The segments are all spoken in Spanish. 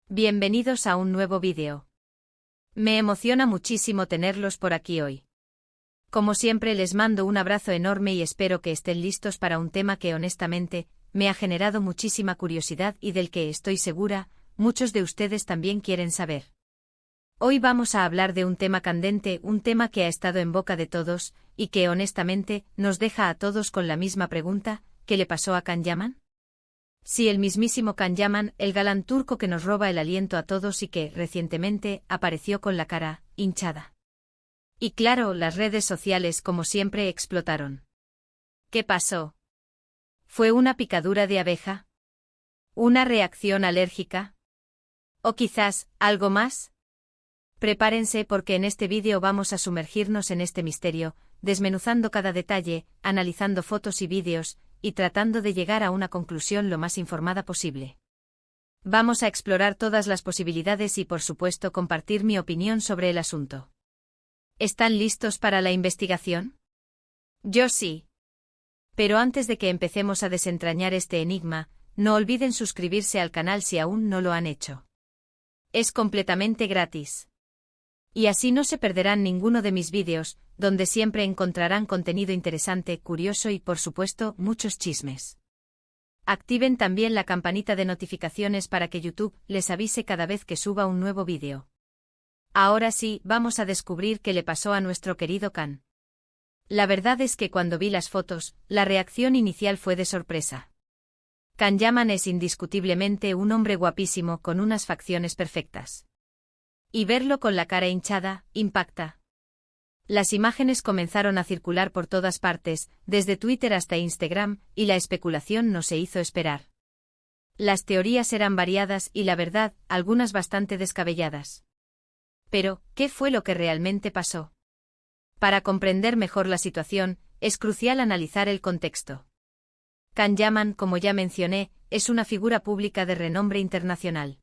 Bienvenidos a un nuevo vídeo. Me emociona muchísimo tenerlos por aquí hoy. Como siempre les mando un abrazo enorme y espero que estén listos para un tema que honestamente me ha generado muchísima curiosidad y del que estoy segura, muchos de ustedes también quieren saber. Hoy vamos a hablar de un tema candente, un tema que ha estado en boca de todos y que honestamente nos deja a todos con la misma pregunta: ¿qué le pasó a Can Yaman? Sí, el mismísimo Can Yaman, el galán turco que nos roba el aliento a todos y que, recientemente, apareció con la cara hinchada. Y claro, las redes sociales como siempre explotaron. ¿Qué pasó? ¿Fue una picadura de abeja? ¿Una reacción alérgica? ¿O quizás, algo más? Prepárense porque en este vídeo vamos a sumergirnos en este misterio, desmenuzando cada detalle, analizando fotos y vídeos, y tratando de llegar a una conclusión lo más informada posible. Vamos a explorar todas las posibilidades y por supuesto compartir mi opinión sobre el asunto. ¿Están listos para la investigación? Yo sí. Pero antes de que empecemos a desentrañar este enigma, no olviden suscribirse al canal si aún no lo han hecho. Es completamente gratis. Y así no se perderán ninguno de mis vídeos, donde siempre encontrarán contenido interesante, curioso y por supuesto, muchos chismes. Activen también la campanita de notificaciones para que YouTube les avise cada vez que suba un nuevo vídeo. Ahora sí, vamos a descubrir qué le pasó a nuestro querido Can. La verdad es que cuando vi las fotos, la reacción inicial fue de sorpresa. Can Yaman es indiscutiblemente un hombre guapísimo con unas facciones perfectas. Y verlo con la cara hinchada, impacta. Las imágenes comenzaron a circular por todas partes, desde Twitter hasta Instagram, y la especulación no se hizo esperar. Las teorías eran variadas y la verdad, algunas bastante descabelladas. Pero, ¿qué fue lo que realmente pasó? Para comprender mejor la situación, es crucial analizar el contexto. Can Yaman, como ya mencioné, es una figura pública de renombre internacional.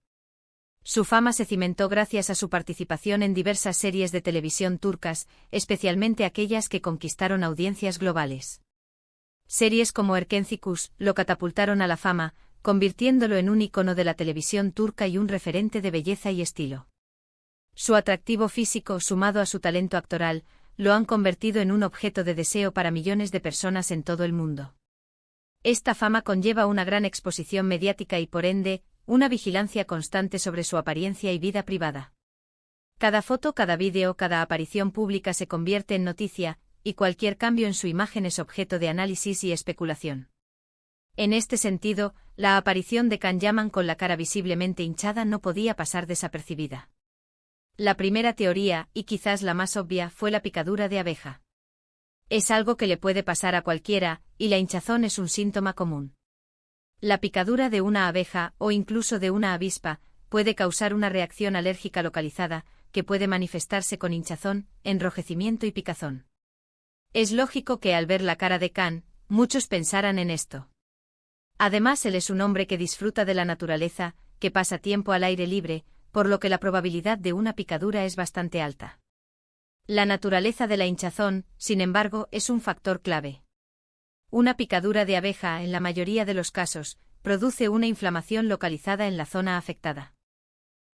Su fama se cimentó gracias a su participación en diversas series de televisión turcas, especialmente aquellas que conquistaron audiencias globales. Series como Erkenci lo catapultaron a la fama, convirtiéndolo en un ícono de la televisión turca y un referente de belleza y estilo. Su atractivo físico, sumado a su talento actoral, lo han convertido en un objeto de deseo para millones de personas en todo el mundo. Esta fama conlleva una gran exposición mediática y por ende, una vigilancia constante sobre su apariencia y vida privada. Cada foto, cada vídeo, cada aparición pública se convierte en noticia, y cualquier cambio en su imagen es objeto de análisis y especulación. En este sentido, la aparición de Can Yaman con la cara visiblemente hinchada no podía pasar desapercibida. La primera teoría, y quizás la más obvia, fue la picadura de abeja. Es algo que le puede pasar a cualquiera, y la hinchazón es un síntoma común. La picadura de una abeja, o incluso de una avispa, puede causar una reacción alérgica localizada, que puede manifestarse con hinchazón, enrojecimiento y picazón. Es lógico que al ver la cara de Can, muchos pensaran en esto. Además, él es un hombre que disfruta de la naturaleza, que pasa tiempo al aire libre, por lo que la probabilidad de una picadura es bastante alta. La naturaleza de la hinchazón, sin embargo, es un factor clave. Una picadura de abeja, en la mayoría de los casos, produce una inflamación localizada en la zona afectada.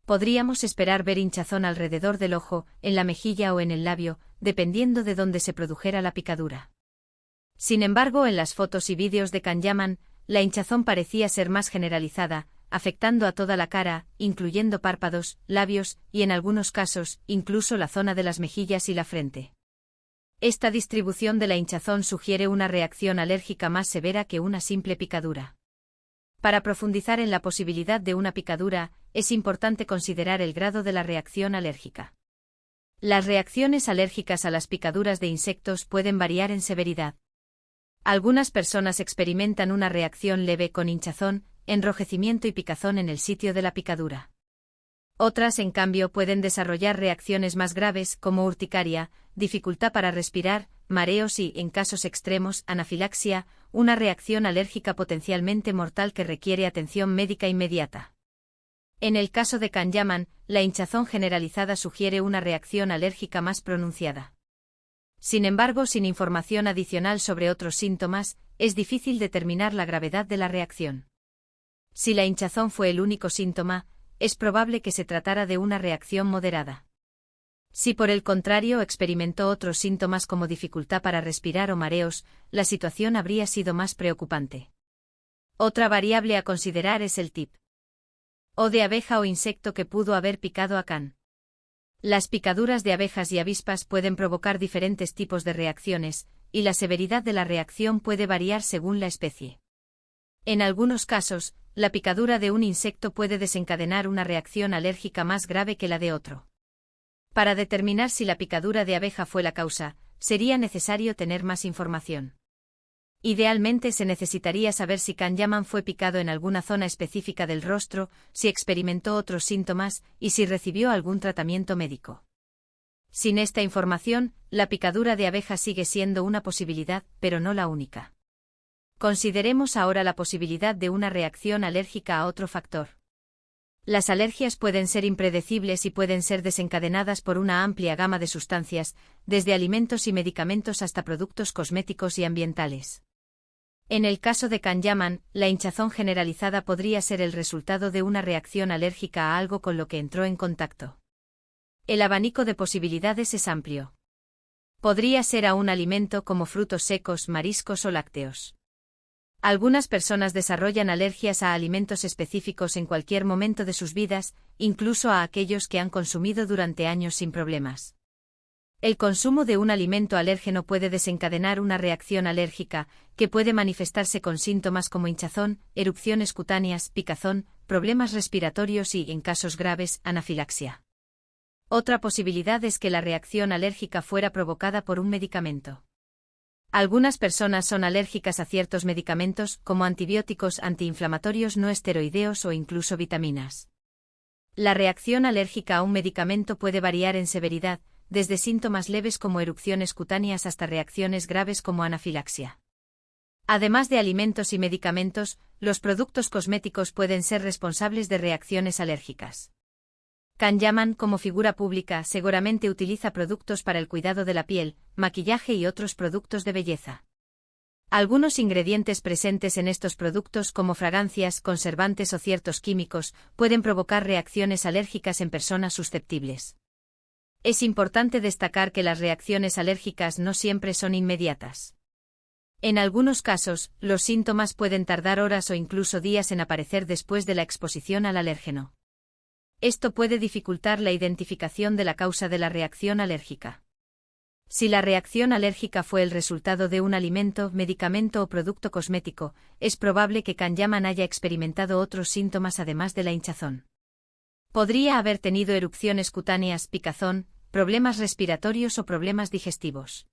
Podríamos esperar ver hinchazón alrededor del ojo, en la mejilla o en el labio, dependiendo de dónde se produjera la picadura. Sin embargo, en las fotos y vídeos de Can Yaman, la hinchazón parecía ser más generalizada, afectando a toda la cara, incluyendo párpados, labios, y en algunos casos, incluso la zona de las mejillas y la frente. Esta distribución de la hinchazón sugiere una reacción alérgica más severa que una simple picadura. Para profundizar en la posibilidad de una picadura, es importante considerar el grado de la reacción alérgica. Las reacciones alérgicas a las picaduras de insectos pueden variar en severidad. Algunas personas experimentan una reacción leve con hinchazón, enrojecimiento y picazón en el sitio de la picadura. Otras, en cambio, pueden desarrollar reacciones más graves como urticaria, dificultad para respirar, mareos y, en casos extremos, anafilaxia, una reacción alérgica potencialmente mortal que requiere atención médica inmediata. En el caso de Can Yaman, la hinchazón generalizada sugiere una reacción alérgica más pronunciada. Sin embargo, sin información adicional sobre otros síntomas, es difícil determinar la gravedad de la reacción. Si la hinchazón fue el único síntoma, es probable que se tratara de una reacción moderada. Si por el contrario experimentó otros síntomas como dificultad para respirar o mareos, la situación habría sido más preocupante. Otra variable a considerar es el tipo de abeja o insecto que pudo haber picado a Khan. Las picaduras de abejas y avispas pueden provocar diferentes tipos de reacciones, y la severidad de la reacción puede variar según la especie. En algunos casos, la picadura de un insecto puede desencadenar una reacción alérgica más grave que la de otro. Para determinar si la picadura de abeja fue la causa, sería necesario tener más información. Idealmente se necesitaría saber si Khan Yaman fue picado en alguna zona específica del rostro, si experimentó otros síntomas y si recibió algún tratamiento médico. Sin esta información, la picadura de abeja sigue siendo una posibilidad, pero no la única. Consideremos ahora la posibilidad de una reacción alérgica a otro factor. Las alergias pueden ser impredecibles y pueden ser desencadenadas por una amplia gama de sustancias, desde alimentos y medicamentos hasta productos cosméticos y ambientales. En el caso de Khan Yaman, la hinchazón generalizada podría ser el resultado de una reacción alérgica a algo con lo que entró en contacto. El abanico de posibilidades es amplio. Podría ser a un alimento como frutos secos, mariscos o lácteos. Algunas personas desarrollan alergias a alimentos específicos en cualquier momento de sus vidas, incluso a aquellos que han consumido durante años sin problemas. El consumo de un alimento alérgeno puede desencadenar una reacción alérgica, que puede manifestarse con síntomas como hinchazón, erupciones cutáneas, picazón, problemas respiratorios y, en casos graves, anafilaxia. Otra posibilidad es que la reacción alérgica fuera provocada por un medicamento. Algunas personas son alérgicas a ciertos medicamentos, como antibióticos, antiinflamatorios no esteroideos o incluso vitaminas. La reacción alérgica a un medicamento puede variar en severidad, desde síntomas leves como erupciones cutáneas hasta reacciones graves como anafilaxia. Además de alimentos y medicamentos, los productos cosméticos pueden ser responsables de reacciones alérgicas. Khan Yaman, como figura pública, seguramente utiliza productos para el cuidado de la piel, maquillaje y otros productos de belleza. Algunos ingredientes presentes en estos productos, como fragancias, conservantes o ciertos químicos, pueden provocar reacciones alérgicas en personas susceptibles. Es importante destacar que las reacciones alérgicas no siempre son inmediatas. En algunos casos, los síntomas pueden tardar horas o incluso días en aparecer después de la exposición al alérgeno. Esto puede dificultar la identificación de la causa de la reacción alérgica. Si la reacción alérgica fue el resultado de un alimento, medicamento o producto cosmético, es probable que Khan Yaman haya experimentado otros síntomas además de la hinchazón. Podría haber tenido erupciones cutáneas, picazón, problemas respiratorios o problemas digestivos.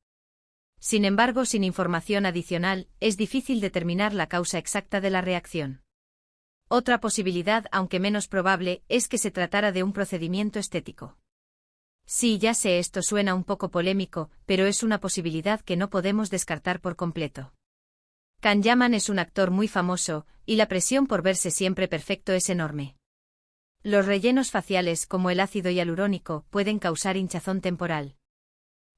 Sin embargo, sin información adicional, es difícil determinar la causa exacta de la reacción. Otra posibilidad, aunque menos probable, es que se tratara de un procedimiento estético. Sí, ya sé, esto suena un poco polémico, pero es una posibilidad que no podemos descartar por completo. Khan Yaman es un actor muy famoso, y la presión por verse siempre perfecto es enorme. Los rellenos faciales, como el ácido hialurónico, pueden causar hinchazón temporal.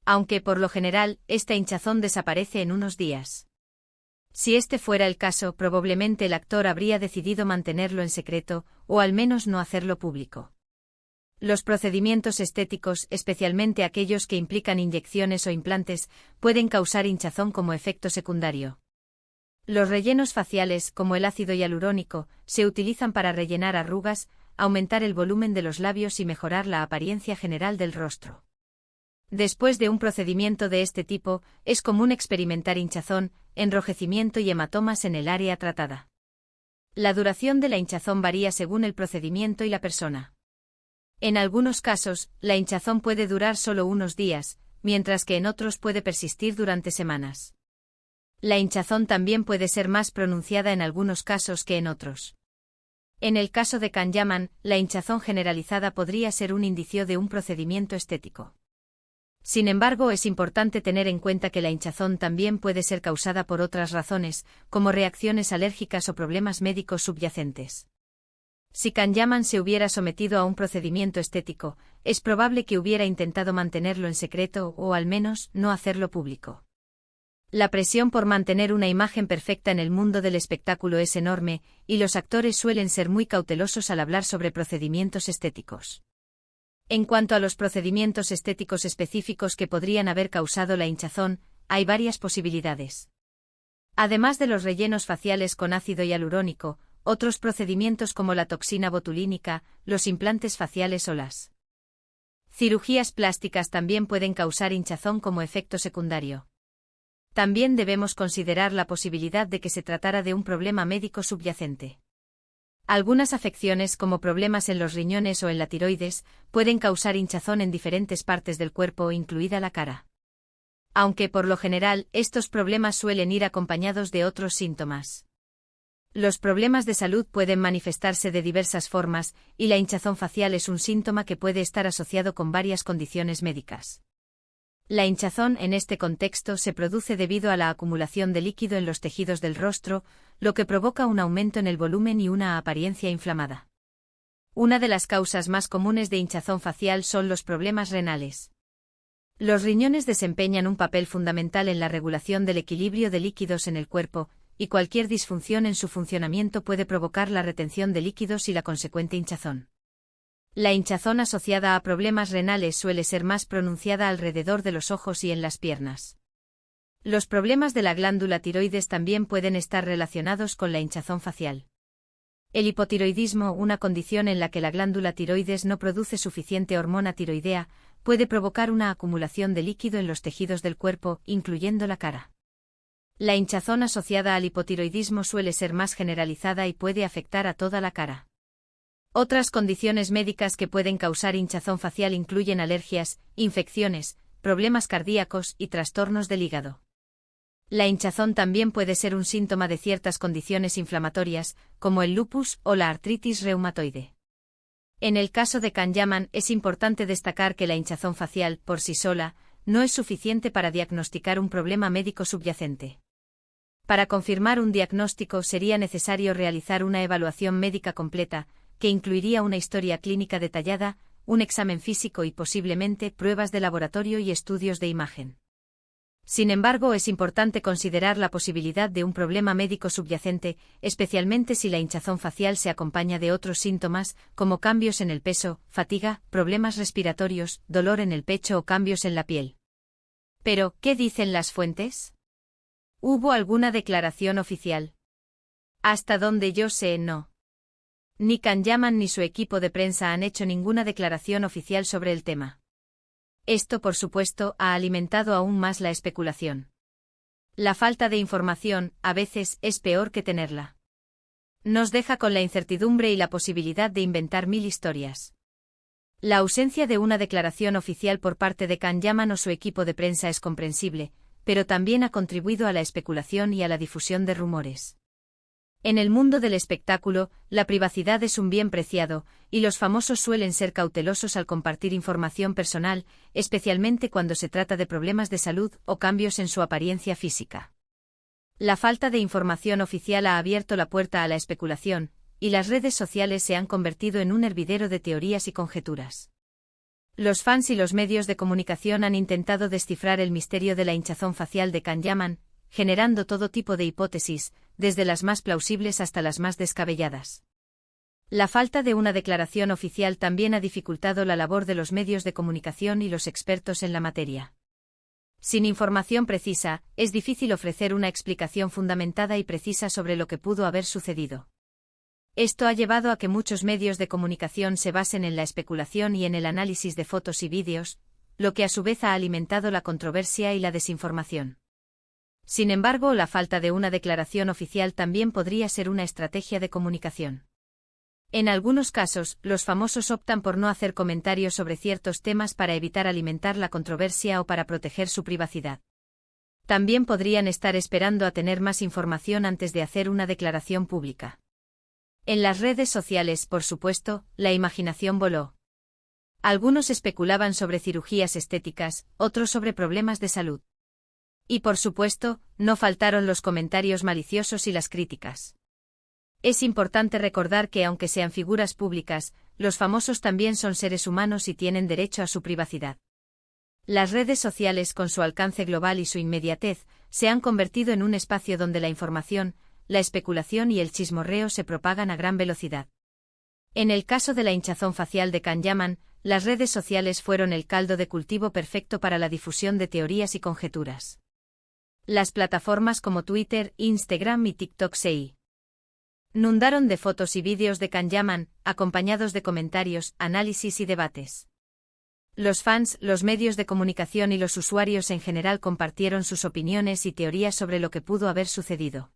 Aunque, por lo general, esta hinchazón desaparece en unos días. Si este fuera el caso, probablemente el actor habría decidido mantenerlo en secreto, o al menos no hacerlo público. Los procedimientos estéticos, especialmente aquellos que implican inyecciones o implantes, pueden causar hinchazón como efecto secundario. Los rellenos faciales, como el ácido hialurónico, se utilizan para rellenar arrugas, aumentar el volumen de los labios y mejorar la apariencia general del rostro. Después de un procedimiento de este tipo, es común experimentar hinchazón, enrojecimiento y hematomas en el área tratada. La duración de la hinchazón varía según el procedimiento y la persona. En algunos casos, la hinchazón puede durar solo unos días, mientras que en otros puede persistir durante semanas. La hinchazón también puede ser más pronunciada en algunos casos que en otros. En el caso de Khan Yaman, la hinchazón generalizada podría ser un indicio de un procedimiento estético. Sin embargo, es importante tener en cuenta que la hinchazón también puede ser causada por otras razones, como reacciones alérgicas o problemas médicos subyacentes. Si Khan Yaman se hubiera sometido a un procedimiento estético, es probable que hubiera intentado mantenerlo en secreto o al menos no hacerlo público. La presión por mantener una imagen perfecta en el mundo del espectáculo es enorme, y los actores suelen ser muy cautelosos al hablar sobre procedimientos estéticos. En cuanto a los procedimientos estéticos específicos que podrían haber causado la hinchazón, hay varias posibilidades. Además de los rellenos faciales con ácido hialurónico, otros procedimientos como la toxina botulínica, los implantes faciales o las cirugías plásticas también pueden causar hinchazón como efecto secundario. También debemos considerar la posibilidad de que se tratara de un problema médico subyacente. Algunas afecciones como problemas en los riñones o en la tiroides pueden causar hinchazón en diferentes partes del cuerpo, incluida la cara. Aunque por lo general estos problemas suelen ir acompañados de otros síntomas. Los problemas de salud pueden manifestarse de diversas formas, y la hinchazón facial es un síntoma que puede estar asociado con varias condiciones médicas. La hinchazón en este contexto se produce debido a la acumulación de líquido en los tejidos del rostro, lo que provoca un aumento en el volumen y una apariencia inflamada. Una de las causas más comunes de hinchazón facial son los problemas renales. Los riñones desempeñan un papel fundamental en la regulación del equilibrio de líquidos en el cuerpo, y cualquier disfunción en su funcionamiento puede provocar la retención de líquidos y la consecuente hinchazón. La hinchazón asociada a problemas renales suele ser más pronunciada alrededor de los ojos y en las piernas. Los problemas de la glándula tiroides también pueden estar relacionados con la hinchazón facial. El hipotiroidismo, una condición en la que la glándula tiroides no produce suficiente hormona tiroidea, puede provocar una acumulación de líquido en los tejidos del cuerpo, incluyendo la cara. La hinchazón asociada al hipotiroidismo suele ser más generalizada y puede afectar a toda la cara. Otras condiciones médicas que pueden causar hinchazón facial incluyen alergias, infecciones, problemas cardíacos y trastornos del hígado. La hinchazón también puede ser un síntoma de ciertas condiciones inflamatorias, como el lupus o la artritis reumatoide. En el caso de Kanyaman es importante destacar que la hinchazón facial, por sí sola, no es suficiente para diagnosticar un problema médico subyacente. Para confirmar un diagnóstico sería necesario realizar una evaluación médica completa, que incluiría una historia clínica detallada, un examen físico y posiblemente pruebas de laboratorio y estudios de imagen. Sin embargo, es importante considerar la posibilidad de un problema médico subyacente, especialmente si la hinchazón facial se acompaña de otros síntomas, como cambios en el peso, fatiga, problemas respiratorios, dolor en el pecho o cambios en la piel. Pero, ¿qué dicen las fuentes? ¿Hubo alguna declaración oficial? Hasta donde yo sé, no. Ni Kanyaman ni su equipo de prensa han hecho ninguna declaración oficial sobre el tema. Esto, por supuesto, ha alimentado aún más la especulación. La falta de información, a veces, es peor que tenerla. Nos deja con la incertidumbre y la posibilidad de inventar mil historias. La ausencia de una declaración oficial por parte de Kanyaman o su equipo de prensa es comprensible, pero también ha contribuido a la especulación y a la difusión de rumores. En el mundo del espectáculo, la privacidad es un bien preciado, y los famosos suelen ser cautelosos al compartir información personal, especialmente cuando se trata de problemas de salud o cambios en su apariencia física. La falta de información oficial ha abierto la puerta a la especulación, y las redes sociales se han convertido en un hervidero de teorías y conjeturas. Los fans y los medios de comunicación han intentado descifrar el misterio de la hinchazón facial de Kanyaman, generando todo tipo de hipótesis, desde las más plausibles hasta las más descabelladas. La falta de una declaración oficial también ha dificultado la labor de los medios de comunicación y los expertos en la materia. Sin información precisa, es difícil ofrecer una explicación fundamentada y precisa sobre lo que pudo haber sucedido. Esto ha llevado a que muchos medios de comunicación se basen en la especulación y en el análisis de fotos y vídeos, lo que a su vez ha alimentado la controversia y la desinformación. Sin embargo, la falta de una declaración oficial también podría ser una estrategia de comunicación. En algunos casos, los famosos optan por no hacer comentarios sobre ciertos temas para evitar alimentar la controversia o para proteger su privacidad. También podrían estar esperando a tener más información antes de hacer una declaración pública. En las redes sociales, por supuesto, la imaginación voló. Algunos especulaban sobre cirugías estéticas, otros sobre problemas de salud. Y por supuesto, no faltaron los comentarios maliciosos y las críticas. Es importante recordar que aunque sean figuras públicas, los famosos también son seres humanos y tienen derecho a su privacidad. Las redes sociales, con su alcance global y su inmediatez, se han convertido en un espacio donde la información, la especulación y el chismorreo se propagan a gran velocidad. En el caso de la hinchazón facial de Can Yaman, las redes sociales fueron el caldo de cultivo perfecto para la difusión de teorías y conjeturas. Las plataformas como Twitter, Instagram y TikTok se inundaron de fotos y vídeos de Can Yaman, acompañados de comentarios, análisis y debates. Los fans, los medios de comunicación y los usuarios en general compartieron sus opiniones y teorías sobre lo que pudo haber sucedido.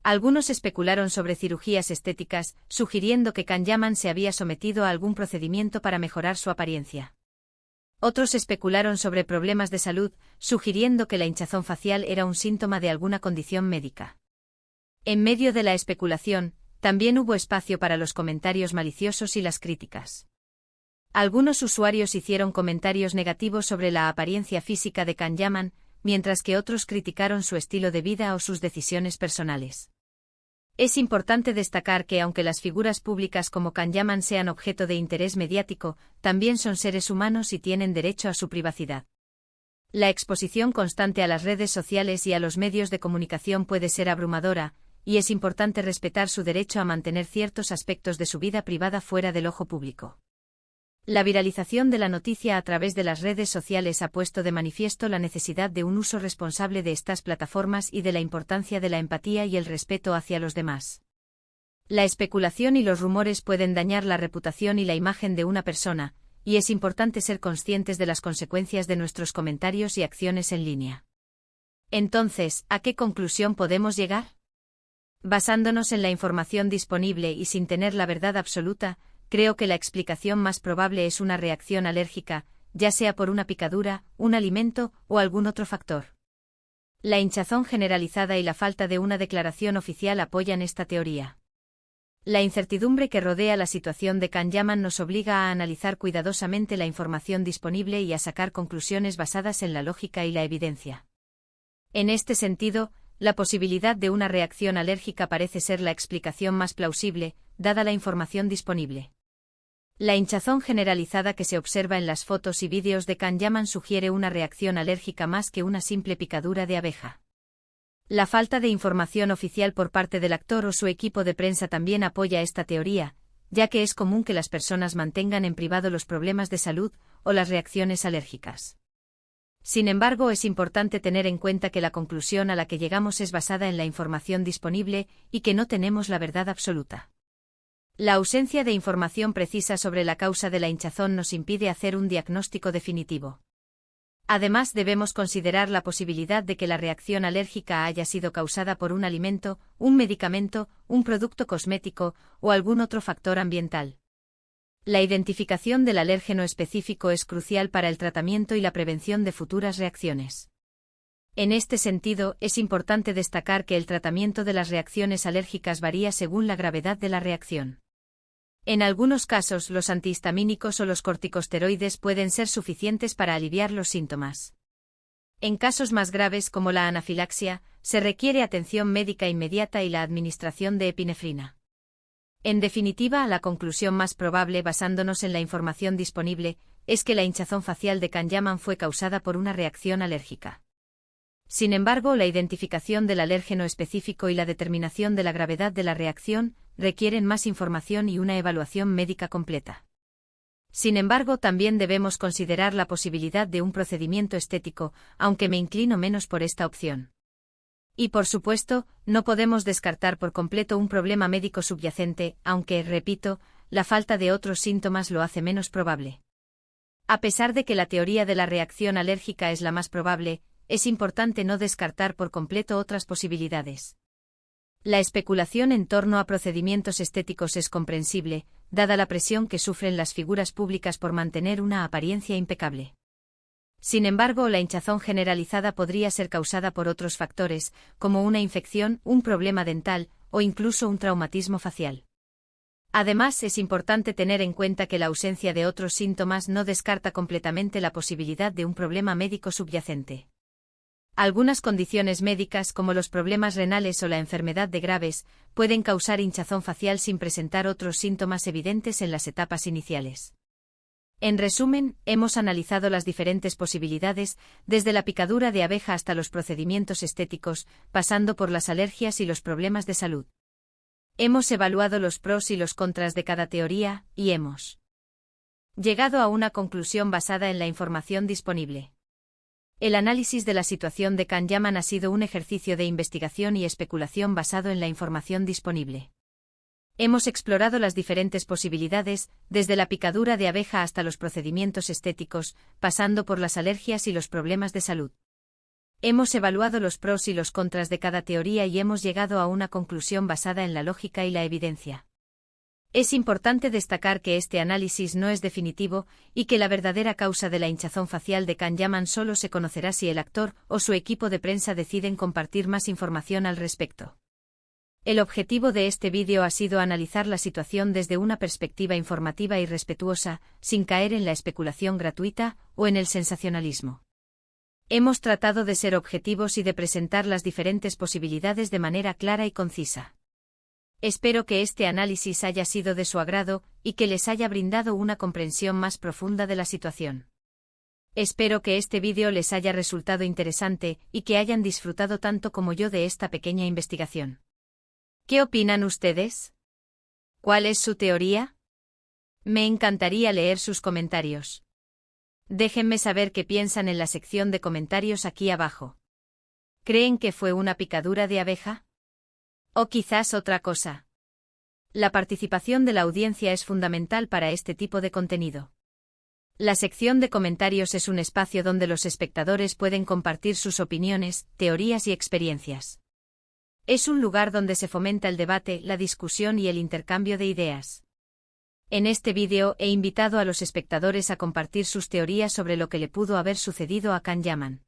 Algunos especularon sobre cirugías estéticas, sugiriendo que Can Yaman se había sometido a algún procedimiento para mejorar su apariencia. Otros especularon sobre problemas de salud, sugiriendo que la hinchazón facial era un síntoma de alguna condición médica. En medio de la especulación, también hubo espacio para los comentarios maliciosos y las críticas. Algunos usuarios hicieron comentarios negativos sobre la apariencia física de Can Yaman, mientras que otros criticaron su estilo de vida o sus decisiones personales. Es importante destacar que aunque las figuras públicas como Can Yaman sean objeto de interés mediático, también son seres humanos y tienen derecho a su privacidad. La exposición constante a las redes sociales y a los medios de comunicación puede ser abrumadora, y es importante respetar su derecho a mantener ciertos aspectos de su vida privada fuera del ojo público. La viralización de la noticia a través de las redes sociales ha puesto de manifiesto la necesidad de un uso responsable de estas plataformas y de la importancia de la empatía y el respeto hacia los demás. La especulación y los rumores pueden dañar la reputación y la imagen de una persona, y es importante ser conscientes de las consecuencias de nuestros comentarios y acciones en línea. Entonces, ¿a qué conclusión podemos llegar? Basándonos en la información disponible y sin tener la verdad absoluta, creo que la explicación más probable es una reacción alérgica, ya sea por una picadura, un alimento o algún otro factor. La hinchazón generalizada y la falta de una declaración oficial apoyan esta teoría. La incertidumbre que rodea la situación de Can Yaman nos obliga a analizar cuidadosamente la información disponible y a sacar conclusiones basadas en la lógica y la evidencia. En este sentido, la posibilidad de una reacción alérgica parece ser la explicación más plausible, dada la información disponible. La hinchazón generalizada que se observa en las fotos y vídeos de Can Yaman sugiere una reacción alérgica más que una simple picadura de abeja. La falta de información oficial por parte del actor o su equipo de prensa también apoya esta teoría, ya que es común que las personas mantengan en privado los problemas de salud o las reacciones alérgicas. Sin embargo, es importante tener en cuenta que la conclusión a la que llegamos es basada en la información disponible y que no tenemos la verdad absoluta. La ausencia de información precisa sobre la causa de la hinchazón nos impide hacer un diagnóstico definitivo. Además, debemos considerar la posibilidad de que la reacción alérgica haya sido causada por un alimento, un medicamento, un producto cosmético o algún otro factor ambiental. La identificación del alérgeno específico es crucial para el tratamiento y la prevención de futuras reacciones. En este sentido, es importante destacar que el tratamiento de las reacciones alérgicas varía según la gravedad de la reacción. En algunos casos, los antihistamínicos o los corticosteroides pueden ser suficientes para aliviar los síntomas. En casos más graves como la anafilaxia, se requiere atención médica inmediata y la administración de epinefrina. En definitiva, la conclusión más probable, basándonos en la información disponible, es que la hinchazón facial de Can Yaman fue causada por una reacción alérgica. Sin embargo, la identificación del alérgeno específico y la determinación de la gravedad de la reacción requieren más información y una evaluación médica completa. Sin embargo, también debemos considerar la posibilidad de un procedimiento estético, aunque me inclino menos por esta opción. Y por supuesto, no podemos descartar por completo un problema médico subyacente, aunque, repito, la falta de otros síntomas lo hace menos probable. A pesar de que la teoría de la reacción alérgica es la más probable, es importante no descartar por completo otras posibilidades. La especulación en torno a procedimientos estéticos es comprensible, dada la presión que sufren las figuras públicas por mantener una apariencia impecable. Sin embargo, la hinchazón generalizada podría ser causada por otros factores, como una infección, un problema dental, o incluso un traumatismo facial. Además, es importante tener en cuenta que la ausencia de otros síntomas no descarta completamente la posibilidad de un problema médico subyacente. Algunas condiciones médicas, como los problemas renales o la enfermedad de Graves, pueden causar hinchazón facial sin presentar otros síntomas evidentes en las etapas iniciales. En resumen, hemos analizado las diferentes posibilidades, desde la picadura de abeja hasta los procedimientos estéticos, pasando por las alergias y los problemas de salud. Hemos evaluado los pros y los contras de cada teoría, y hemos llegado a una conclusión basada en la información disponible. El análisis de la situación de Kanyaman ha sido un ejercicio de investigación y especulación basado en la información disponible. Hemos explorado las diferentes posibilidades, desde la picadura de abeja hasta los procedimientos estéticos, pasando por las alergias y los problemas de salud. Hemos evaluado los pros y los contras de cada teoría y hemos llegado a una conclusión basada en la lógica y la evidencia. Es importante destacar que este análisis no es definitivo y que la verdadera causa de la hinchazón facial de Kanyaman solo se conocerá si el actor o su equipo de prensa deciden compartir más información al respecto. El objetivo de este vídeo ha sido analizar la situación desde una perspectiva informativa y respetuosa, sin caer en la especulación gratuita o en el sensacionalismo. Hemos tratado de ser objetivos y de presentar las diferentes posibilidades de manera clara y concisa. Espero que este análisis haya sido de su agrado y que les haya brindado una comprensión más profunda de la situación. Espero que este vídeo les haya resultado interesante y que hayan disfrutado tanto como yo de esta pequeña investigación. ¿Qué opinan ustedes? ¿Cuál es su teoría? Me encantaría leer sus comentarios. Déjenme saber qué piensan en la sección de comentarios aquí abajo. ¿Creen que fue una picadura de abeja? ¿O quizás otra cosa? La participación de la audiencia es fundamental para este tipo de contenido. La sección de comentarios es un espacio donde los espectadores pueden compartir sus opiniones, teorías y experiencias. Es un lugar donde se fomenta el debate, la discusión y el intercambio de ideas. En este vídeo he invitado a los espectadores a compartir sus teorías sobre lo que le pudo haber sucedido a Kanyaman.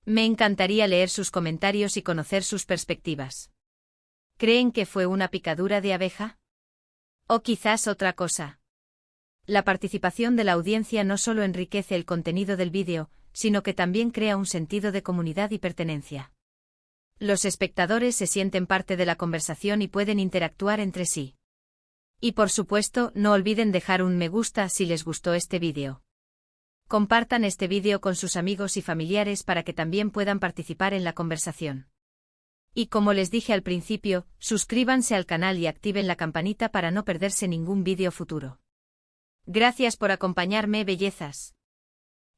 Me encantaría leer sus comentarios y conocer sus perspectivas. ¿Creen que fue una picadura de abeja? ¿O quizás otra cosa? La participación de la audiencia no solo enriquece el contenido del vídeo, sino que también crea un sentido de comunidad y pertenencia. Los espectadores se sienten parte de la conversación y pueden interactuar entre sí. Y por supuesto, no olviden dejar un me gusta si les gustó este vídeo. Compartan este vídeo con sus amigos y familiares para que también puedan participar en la conversación. Y como les dije al principio, suscríbanse al canal y activen la campanita para no perderse ningún vídeo futuro. Gracias por acompañarme, bellezas.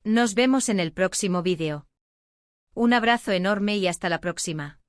Nos vemos en el próximo vídeo. Un abrazo enorme y hasta la próxima.